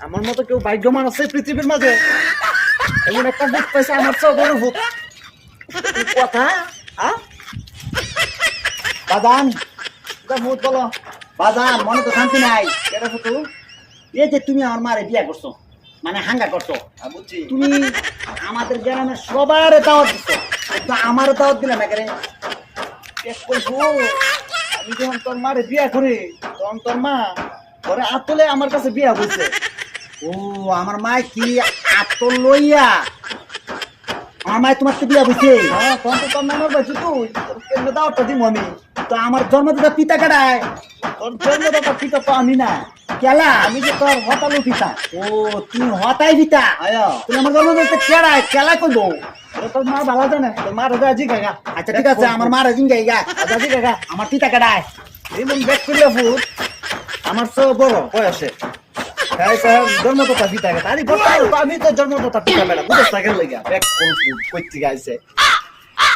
আমার মতো কেউ ভাগ্যমান আছে পৃথিবীর মাঝে? এমন একটা ভূত পাইছে আমার চেয়ে বড় ভূত। কথা হ্যাঁ বাজান, ভূত বলো বাজান, মনে তো শান্তি নাই। এটা তো এই যে তুমি আমার মারে বিয়া করছো, মানে হাঙ্গা করছো, বুঝছি। তুমি আমাদের গ্রামের সবার দাওয়াত দিচ্ছ, কিন্তু আমার দাওয়াত দিলে না কেন? আমি যখন তোর মারে বিয়া করি তখন তোর মা ঘরে আতলে আমার কাছে বিয়া বলছে। ও আমার মা কি আতল লইয়া আমার মায় তোমার তো বিয়া বুঝছে? হ্যাঁ, তখন তো তোর নামের বলছি তুই, তোর কেন্দ্র দাওয়াতটা দিব আমি। তো আমার জন্মদাতা পিতা কাটায়, তোর জন্মদাতা পিতা তো আমি না। কেলা আমি যে তোর হতালু পিতা। ও তুমি হতাই পিতা? তুমি আমার জন্মদাতা কেড়ায় কেলা করবো? তোর মা ভালো জানে, তোর মা রাজা আজি গাগা। আচ্ছা ঠিক আছে, আমার মা রাজি গাইগা আজি গাগা। আমার পিতা কাটায় এমন ব্যাগ করলে ভূত আমার চেয়ে বড় বয়সে। হ্যাঁ সাহেব, জন্মদাতা পিতা কাটা। আরে আমি তো জন্মদাতা পিতা বেড়া বুঝতে গেল লাগা ব্যাগ কোন করতে গাইছে।